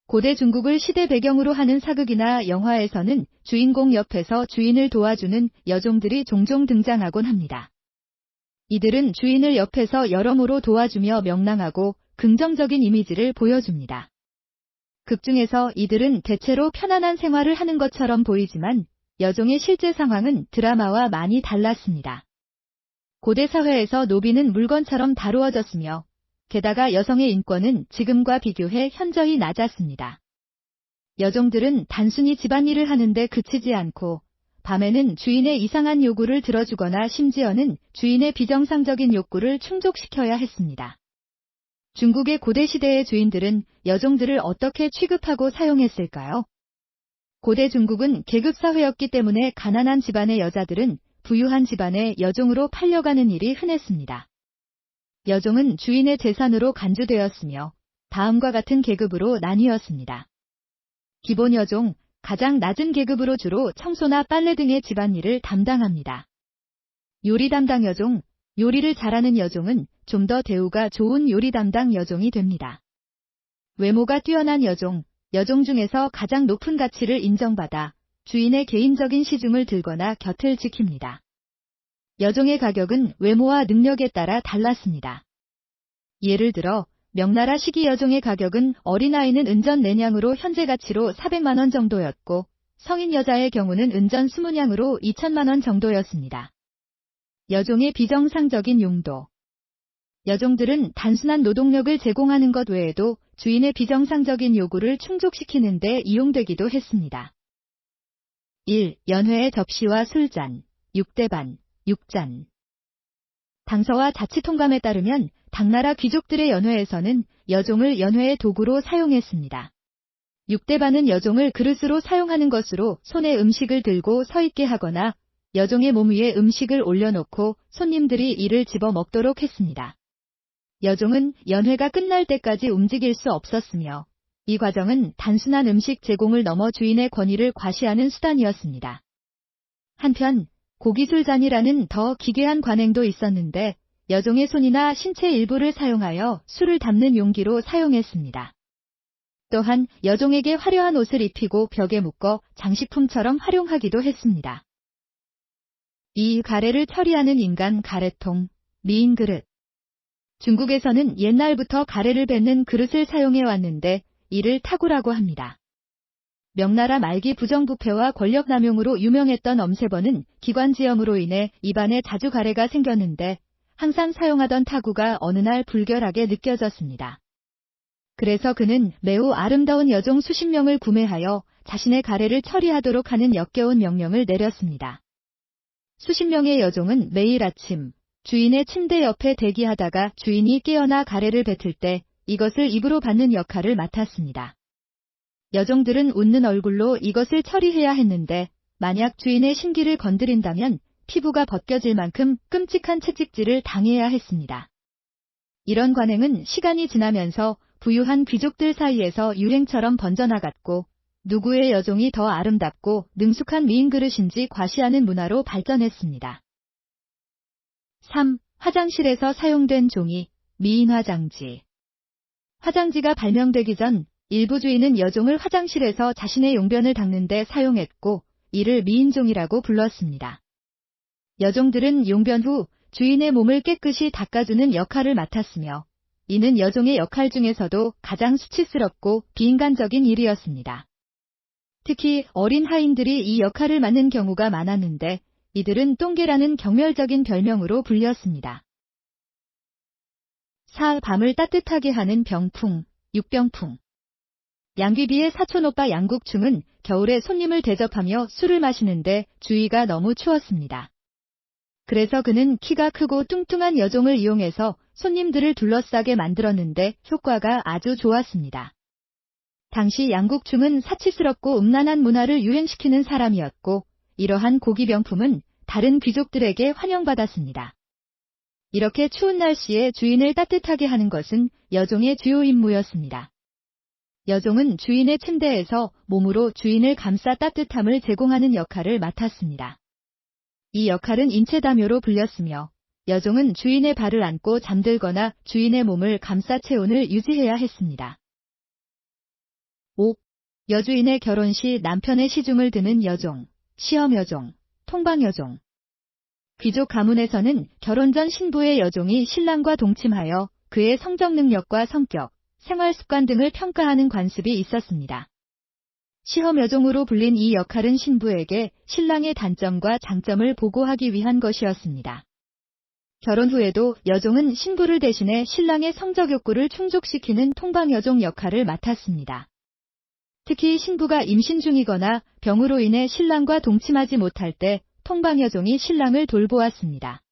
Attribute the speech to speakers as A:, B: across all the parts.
A: 고대 중국을 시대 배경으로 하는 사극이나 영화에서는 주인공 옆에서 주인을 도와주는 여종들이 종종 등장하곤 합니다. 이들은 주인을 옆에서 여러모로 도와주며 명랑하고 긍정적인 이미지를 보여줍니다. 극 중에서 이들은 대체로 편안한 생활을 하는 것처럼 보이지만 여종의 실제 상황은 드라마와 많이 달랐습니다. 고대 사회에서 노비는 물건처럼 다루어졌으며 게다가 여성의 인권은 지금과 비교해 현저히 낮았습니다. 여종들은 단순히 집안일을 하는데 그치지 않고 밤에는 주인의 이상한 요구를 들어주거나 심지어는 주인의 비정상적인 욕구를 충족시켜야 했습니다. 중국의 고대 시대의 주인들은 여종들을 어떻게 취급하고 사용했을까요? 고대 중국은 계급사회였기 때문에 가난한 집안의 여자들은 부유한 집안의 여종으로 팔려가는 일이 흔했습니다. 여종은 주인의 재산으로 간주되었으며 다음과 같은 계급으로 나뉘었습니다. 기본 여종, 가장 낮은 계급으로 주로 청소나 빨래 등의 집안일을 담당합니다. 요리 담당 여종, 요리를 잘하는 여종은 좀 더 대우가 좋은 요리 담당 여종이 됩니다. 외모가 뛰어난 여종, 여종 중에서 가장 높은 가치를 인정받아 주인의 개인적인 시중을 들거나 곁을 지킵니다. 여종의 가격은 외모와 능력에 따라 달랐습니다. 예를 들어 명나라 시기 여종의 가격은 어린아이는 은전 4냥으로 현재 가치로 400만 원 정도였고 성인 여자의 경우는 은전 20냥으로 2천만 원 정도였습니다. 여종의 비정상적인 용도. 여종들은 단순한 노동력을 제공하는 것 외에도 주인의 비정상적인 요구를 충족시키는 데 이용되기도 했습니다. 1. 연회의 접시와 술잔, 6대반, 6잔. 당서와 자치통감에 따르면 당나라 귀족들의 연회에서는 여종을 연회의 도구로 사용했습니다. 6대반은 여종을 그릇으로 사용하는 것으로 손에 음식을 들고 서 있게 하거나 여종의 몸 위에 음식을 올려놓고 손님들이 이를 집어 먹도록 했습니다. 여종은 연회가 끝날 때까지 움직일 수 없었으며 이 과정은 단순한 음식 제공을 넘어 주인의 권위를 과시하는 수단이었습니다. 한편 고기술잔이라는 더 기괴한 관행도 있었는데 여종의 손이나 신체 일부를 사용하여 술을 담는 용기로 사용했습니다. 또한 여종에게 화려한 옷을 입히고 벽에 묶어 장식품처럼 활용하기도 했습니다. 이 가래를 처리하는 인간 가래통, 미인 그릇. 중국에서는 옛날부터 가래를 뱉는 그릇을 사용해 왔는데 이를 타구라고 합니다. 명나라 말기 부정부패와 권력남용으로 유명했던 엄세번은 기관지염으로 인해 입안에 자주 가래가 생겼는데 항상 사용하던 타구가 어느 날 불결하게 느껴졌습니다. 그래서 그는 매우 아름다운 여종 수십 명을 구매하여 자신의 가래를 처리하도록 하는 역겨운 명령을 내렸습니다. 수십 명의 여종은 매일 아침 주인의 침대 옆에 대기하다가 주인이 깨어나 가래를 뱉을 때 이것을 입으로 받는 역할을 맡았습니다. 여종들은 웃는 얼굴로 이것을 처리해야 했는데 만약 주인의 심기를 건드린다면 피부가 벗겨질 만큼 끔찍한 채찍질을 당해야 했습니다. 이런 관행은 시간이 지나면서 부유한 귀족들 사이에서 유행처럼 번져나갔고 누구의 여종이 더 아름답고 능숙한 미인 그릇인지 과시하는 문화로 발전했습니다. 3. 화장실에서 사용된 종이, 미인 화장지. 화장지가 발명되기 전 일부 주인은 여종을 화장실에서 자신의 용변을 닦는 데 사용했고 이를 미인종이라고 불렀습니다. 여종들은 용변 후 주인의 몸을 깨끗이 닦아주는 역할을 맡았으며 이는 여종의 역할 중에서도 가장 수치스럽고 비인간적인 일이었습니다. 특히 어린 하인들이 이 역할을 맡는 경우가 많았는데 이들은 똥개라는 경멸적인 별명으로 불렸습니다. 4. 밤을 따뜻하게 하는 병풍, 육병풍. 양귀비의 사촌오빠 양국충은 겨울에 손님을 대접하며 술을 마시는데 주위가 너무 추웠습니다. 그래서 그는 키가 크고 뚱뚱한 여종을 이용해서 손님들을 둘러싸게 만들었는데 효과가 아주 좋았습니다. 당시 양국충은 사치스럽고 음란한 문화를 유행시키는 사람이었고 이러한 고기병품은 다른 귀족들에게 환영받았습니다. 이렇게 추운 날씨에 주인을 따뜻하게 하는 것은 여종의 주요 임무였습니다. 여종은 주인의 침대에서 몸으로 주인을 감싸 따뜻함을 제공하는 역할을 맡았습니다. 이 역할은 인체담요로 불렸으며 여종은 주인의 발을 안고 잠들거나 주인의 몸을 감싸 체온을 유지해야 했습니다. 여주인의 결혼 시 남편의 시중을 드는 여종, 시험여종, 통방여종. 귀족 가문에서는 결혼 전 신부의 여종이 신랑과 동침하여 그의 성적 능력과 성격, 생활 습관 등을 평가하는 관습이 있었습니다. 시험여종으로 불린 이 역할은 신부에게 신랑의 단점과 장점을 보고하기 위한 것이었습니다. 결혼 후에도 여종은 신부를 대신해 신랑의 성적 욕구를 충족시키는 통방여종 역할을 맡았습니다. 특히 신부가 임신 중이거나 병으로 인해 신랑과 동침하지 못할 때 통방여종이 신랑을 돌보았습니다.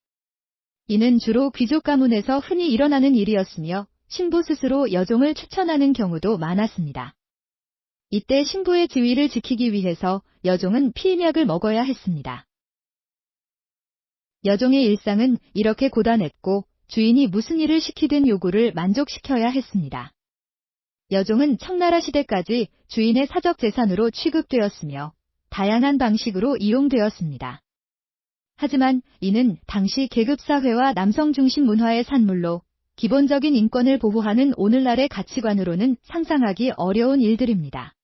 A: 이는 주로 귀족 가문에서 흔히 일어나는 일이었으며 신부 스스로 여종을 추천하는 경우도 많았습니다. 이때 신부의 지위를 지키기 위해서 여종은 피임약을 먹어야 했습니다. 여종의 일상은 이렇게 고단했고 주인이 무슨 일을 시키든 요구를 만족시켜야 했습니다. 여종은 청나라 시대까지 주인의 사적 재산으로 취급되었으며 다양한 방식으로 이용되었습니다. 하지만 이는 당시 계급사회와 남성 중심 문화의 산물로 기본적인 인권을 보호하는 오늘날의 가치관으로는 상상하기 어려운 일들입니다.